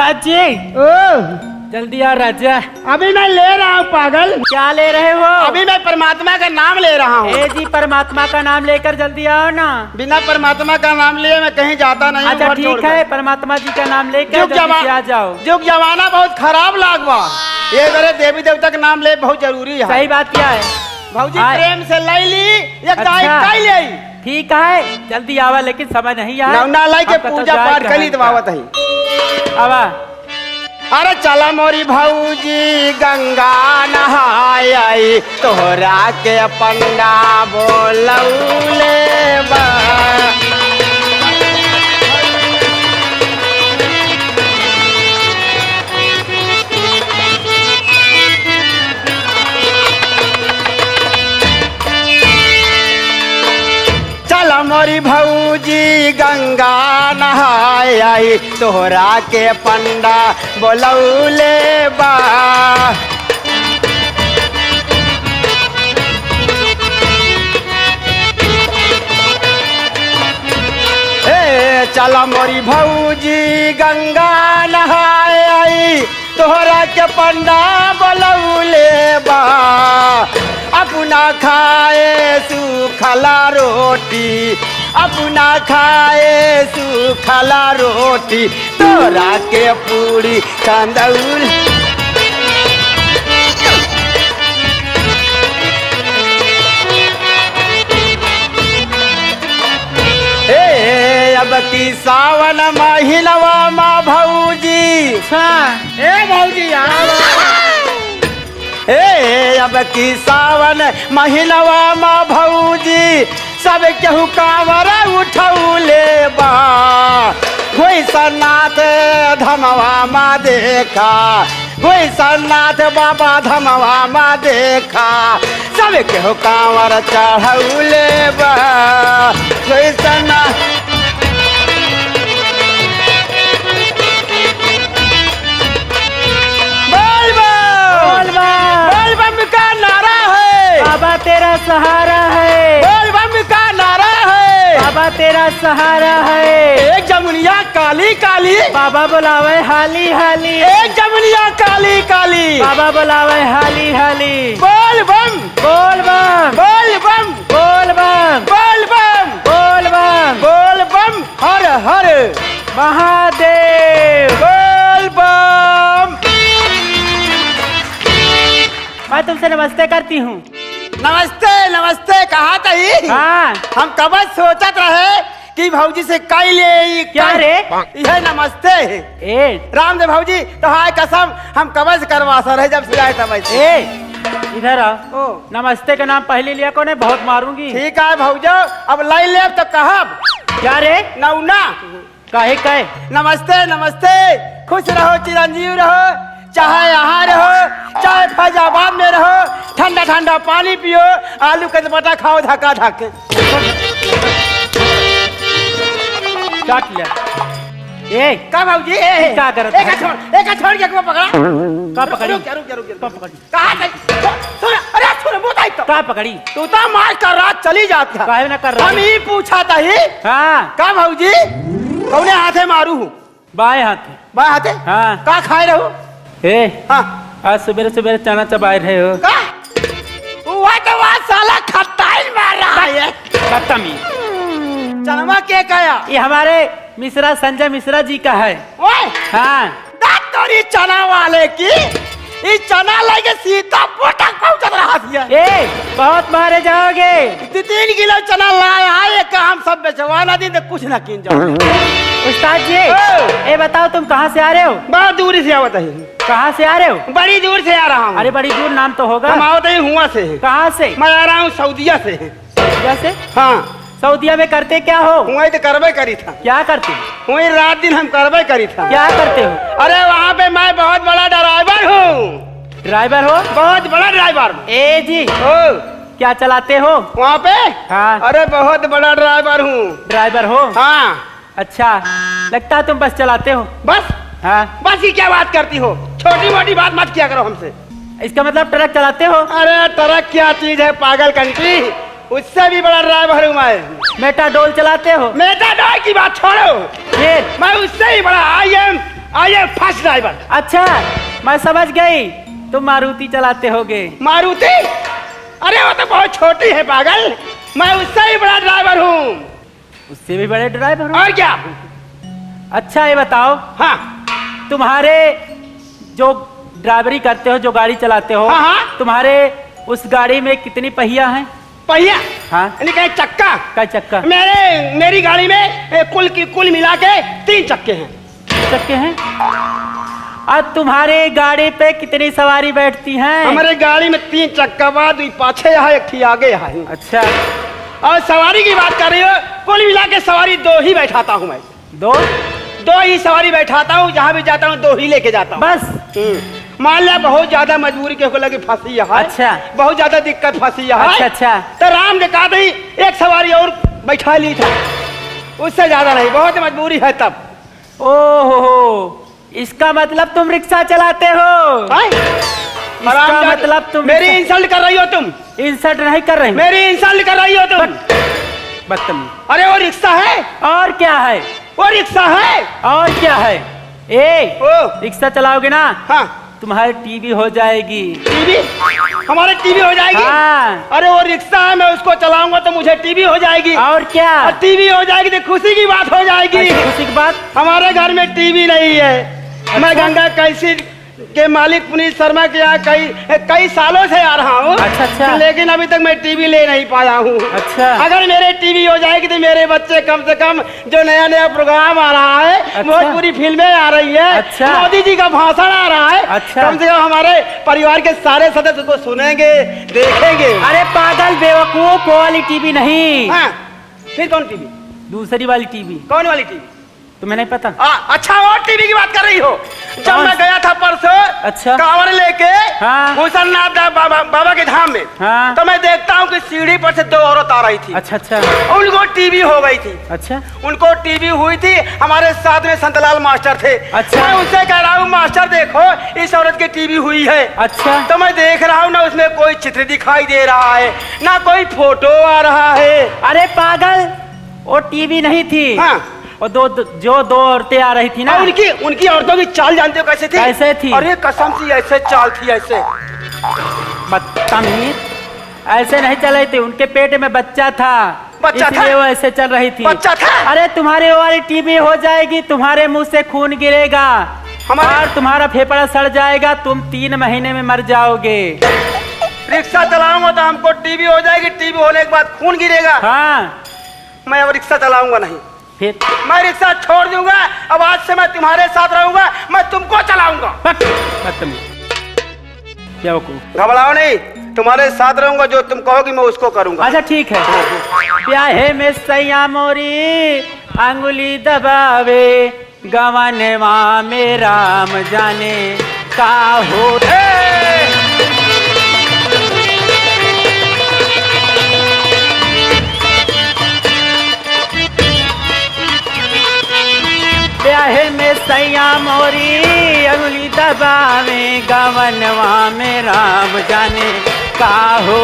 उस्ताद जी ओ जल्दी आ राजा। अभी मैं ले रहा हूँ पागल। क्या ले रहे हो? अभी मैं परमात्मा का नाम ले रहा हूँ। ए जी परमात्मा का नाम लेकर जल्दी आओ ना। बिना परमात्मा का नाम लिए मैं कहीं जाता नहीं हूँ। अच्छा घर ठीक छोड़कर। है, परमात्मा जी का नाम लेकर जुग जल्दी से आ जाओ। जुग जमाना बहुत खराब लागवा। ये करे देवी देवता का नाम ले बहुत जरूरी है। सही बात क्या है भौजी हाँ। प्रेम से लै ली एक अच्छा। गाय ले आई। ठीक है जल्दी आवा, लेकिन समय नहीं आया। नौना लाई के आपका तो पूजा जाए पाठ कहाँ करी तो का। बावत है। आवा अरे चला मोरी भौजी गंगा नहाय आई तोहरा के पंडा बोलौले बा। चला मोरी भौजी गंगा नहाय आई तोहरा के पंडा बोलौले बा। ए चला मोरी भौजी गंगा नहाय आई तोहरा के पंडा बोलौले बा। अपना खाए सुखला रोटी अपना खाए सुखला रोटी तोरा के पूरी कंदौल। अब की सावन महीनवा माँ भौजी ए भौजी अब की सावन महीनवा माँ भौजी सब केहू कांवर उठौले बा। घोषनाथ धमवा माँ देखा घोषनाथ बाबा धमवा माँ देखा सब केहू कांवर चढ़ौले बा। घोषनाथ बाबा तेरा सहारा है। बोल बम का नारा है। बाबा तेरा सहारा है। एक जमुनिया काली काली बाबा बुलावे हाली हाली। एक जमुनिया काली काली बाबा बुलावे हाली हाली। बोल बम बोल बम बोल बम बोल बम बोल बम बोल बम बोल बम हर हर महादेव। बोल बम। मैं तुमसे नमस्ते करती हूँ। नमस्ते नमस्ते कहा तही। हाँ हम कब सोचत रहे कि भौजी से कई ले क्या रे? यह नमस्ते है। ए रामदेव भौजी तो हाय कसम हम कबज करवा सर है जब से आए तब से। ए इधर आओ। नमस्ते का नाम पहले लिया को नहीं, बहुत मारूंगी। ठीक है भौजो अब लाई ले तो कहब क्या रे? नौना काहे काहे? नमस्ते नमस्ते खुश रहो चिरंजीव रहो चाहे यहाँ रहो चाहे फैजाबाद में रहो ठंडा ठंडा पानी पियो आलू का बटा खाओ धक्का धक। काट लिया। ए का भौजी क्या करत है? एक छोड़ के को पकड़ा का पकड़ी? रुक जा, रुक जा, रुक जा। का पकड़ी? कहाँ गई? सुन अरे सुन मुँह ताई तो का पकड़ी? तू तो मार कर रात चली जाती है। काहे ना कर रहा? हम ही पूछा था ही हाँ का भौजी कौने हाथे मारू हूँ बाएं हाथ। बाएं हाथे हाँ का खाए रहूँ। ए हाँ आज सवेरे सवेरे चना चबाए रहे हो। का वह तो वह साला खट्टाई मार रहा है। खत्म। चनमा के कया ये हमारे मिश्रा संजय मिश्रा जी का है। ओए हाँ दांत तोरी चना वाले की इस चना लेके सीता पोटक पहुंचत रहा थी। ए बहुत मारे जाओगे। 3 किलो चना लाया है एक हम सब बेचवाना दिन तो कुछ ना किन जाओ। उस्ताद जी ओ। ए बताओ तुम कहाँ से आ रहे हो? बहुत दूर से आवत है। कहाँ से आ रहे हो? बड़ी दूर से आ रहा हूँ। अरे बड़ी दूर नाम तो होगा। हम आवत है हुआ से। कहाँ से? मैं आ रहा हूँ सऊदिया से। जैसे हाँ सऊदिया में करते क्या हो? वही तो करबे करी था। क्या करते? वही रात दिन हम करबे करी था। क्या करते हो? अरे वहाँ पे मैं बहुत बड़ा ड्राइवर हूँ। ड्राइवर हो? बहुत बड़ा ड्राइवर। ए जी ओ क्या चलाते हो? वहाँ पे हाँ अरे बहुत बड़ा ड्राइवर हूँ। ड्राइवर हो? हाँ अच्छा लगता है तुम बस चलाते हो। बस हाँ बस ये क्या बात करती हो? छोटी मोटी बात मत किया करो हमसे। इसका मतलब ट्रक चलाते हो? अरे ट्रक क्या चीज है पागल कंट्री, उससे भी बड़ा ड्राइवर हूँ मैं। मेटाडोल चलाते हो? मेटाडोल की बात छोड़ो, फिर मैं उससे ही बड़ा आइए फर्स्ट ड्राइवर। अच्छा, मैं समझ गई, तुम मारुति चलाते होगे। मारुति? अरे वो तो बहुत छोटी है पागल, मैं उससे ही बड़ा ड्राइवर हूँ। उससे भी बड़े ड्राइवर हो? और क्या? अच्छा ये बताओ, हाँ तुम्हारे जो ड्राइवरी करते हो, जो गाड़ी चलाते हो, हाँ, हाँ। तुम्हारे उस गाड़ी में कितनी पहिया हैं? पहिया? हाँ। यानी कहीं चक्का? क्या चक्का? मेरी गाड़ी में कुल मिला के 3 चक्के हैं। चक्के हैं? और तुम्हारे गाड़ी पे कितनी सवारी बैठती हैं? हमारे गाड़ी में 3 चक्का बाद पाछे यहाँ, एक थी आगे यहाँ। अच्छा। और सवारी की बात कर रही हो, कुल मिला के सवारी 2 ही बैठाता हूँ मैं। 2 ही सवारी बैठाता हूँ, जहाँ भी जाता हूँ 2 ही लेके जाता हूँ बस। मान लिया बहुत ज्यादा मजबूरी के हो लगी फंसी है। अच्छा। बहुत ज्यादा दिक्कत फंसी है। अच्छा अच्छा। तो राम ने कहा था एक सवारी और बैठा ली था, उससे ज्यादा नहीं, बहुत मजबूरी है तब। ओहो, इसका मतलब तुम रिक्शा चलाते हो? इसका मतलब तुम मेरी इंसल्ट कर रही हो तुम? इंसल्ट नहीं कर रही, मेरी इंसल्ट कर रही हो तुम। बदतमीज। अरे वो रिक्शा है। और क्या है? वो रिक्शा है। और क्या है? रिक्शा चलाओगे ना? हाँ। तुम्हारी टीवी हो जाएगी। टीवी? हमारे टीवी हो जाएगी? हाँ। अरे वो रिक्शा है, मैं उसको चलाऊंगा तो मुझे टीवी हो जाएगी। और क्या? और टीवी हो जाएगी तो खुशी की बात हो जाएगी। खुशी की बात? हमारे घर में टीवी नहीं है। अच्छा? मैं गंगा कैसी के मालिक पुनीत शर्मा के यहाँ कई सालों से आ रहा हूँ। अच्छा अच्छा। लेकिन अभी तक मैं टीवी ले नहीं पाया हूँ। अच्छा। अगर मेरे टीवी हो जाएगी तो मेरे बच्चे कम से कम, जो नया नया प्रोग्राम आ रहा है, अच्छा। भोजपुरी फिल्में आ रही है, अच्छा। मोदी जी का भाषण आ रहा है, अच्छा। कम से कम हमारे परिवार के सारे सदस्य उसको सुनेंगे, देखेंगे। अरे पागल बेवकूफ, वो वाली टीवी नहीं। हाँ, फिर कौन टीवी? दूसरी वाली टीवी। कौन वाली टीवी? तुम्हें नहीं पता? अच्छा, और टीवी की बात कर रही हो? जब मैं गया था परसों, अच्छा, कांवड़ लेके हाँ, भूषणनाथ बाबा के धाम में, हाँ, तो मैं देखता हूँ कि सीढ़ी पर से 2 औरत आ रही थी। अच्छा अच्छा। उनको टीवी हो गई थी। अच्छा। उनको टीवी हुई थी। हमारे साथ में संतलाल मास्टर थे। अच्छा। मैं उनसे कह रहा हूँ, मास्टर देखो इस औरत की टीवी हुई है। अच्छा। तो मैं देख रहा हूँ ना, उसमें कोई चित्र दिखाई दे रहा है, ना कोई फोटो आ रहा है। अरे पागल, वो टीवी नहीं थी। हाँ। और जो 2 औरतें आ रही थी ना, उनकी औरतों की चाल जानते हो कैसे थी? कैसे थी? अरे कसम से ऐसे चाल थी, ऐसे। बदतमीज, ऐसे नहीं चल रही थी, उनके पेट में बच्चा था, इसलिए वो ऐसे चल रही थी। बच्चा था? अरे तुम्हारे वाली टीवी हो जाएगी, तुम्हारे मुंह से खून गिरेगा और तुम्हारा फेफड़ा सड़ जाएगा, तुम 3 महीने में मर जाओगे। रिक्शा चलाऊंगा तो हमको टीवी हो जाएगी, टीवी होने के बाद खून गिरेगा। हाँ। मैं अब रिक्शा चलाऊंगा नहीं। फिर? मैं रिक्शा छोड़ दूंगा, अब आज से मैं तुम्हारे साथ रहूंगा, मैं तुमको चलाऊंगा। घबराओ नहीं, तुम्हारे साथ रहूंगा, जो तुम कहोगी मैं उसको करूंगा। अच्छा ठीक है। ब्याहे में सैया मोरी अंगुली दबावे, गवनवा में राम जाने का हो। ब्याहे में सैया मोरी अंगुली दबावे, गवनवा में राम जाने का हो।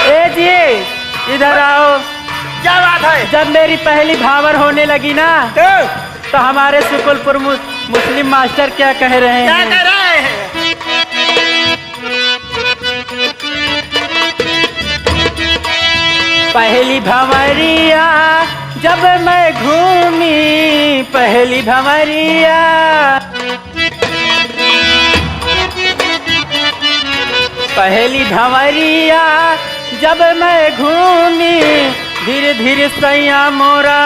ए जी इधर आओ। क्या बात है? जब मेरी पहली भावर होने लगी ना, तो हमारे सुकुलपुर मुस्लिम मास्टर क्या कह रहे हैं? क्या कह रहे हैं? पहली भंवरिया जब मैं घूमी, पहली भंवरिया, पहली भंवरिया जब मैं घूमी, धीरे धीरे सैया मोरा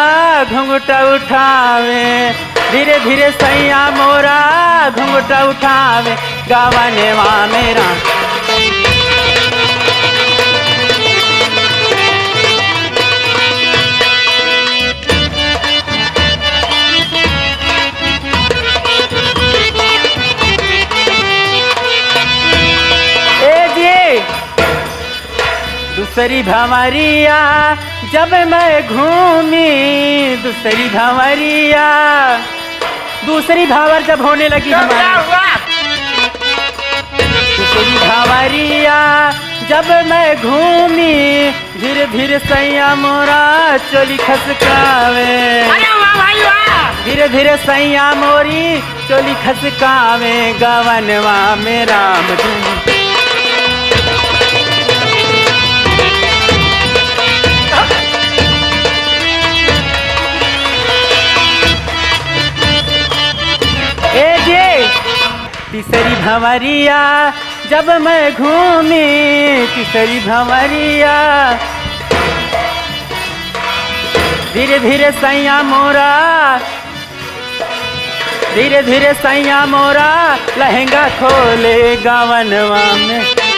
घुंघटा उठावे, धीरे धीरे सैया मोरा घुंघटा उठावे, गवनवा मेरा। दूसरी भंवरिया जब मैं घूमी, दूसरी भंवरिया, दूसरी भावर जब होने लगी हमारी, तीसरी भंवरिया जब मैं घूमी धीरे धीरे सैया मोरा चोली खसकावे। अरे वाह भाई वाह। धीरे धीरे सैया मोरी चोली खसकावे गवनवा में राम जी। ए जे तीसरी भंवरिया जब मैं घूमी तीसरी भंवरिया धीरे धीरे सैया मोरा धीरे धीरे सैया मोरा लहंगा खोले गवनवा में।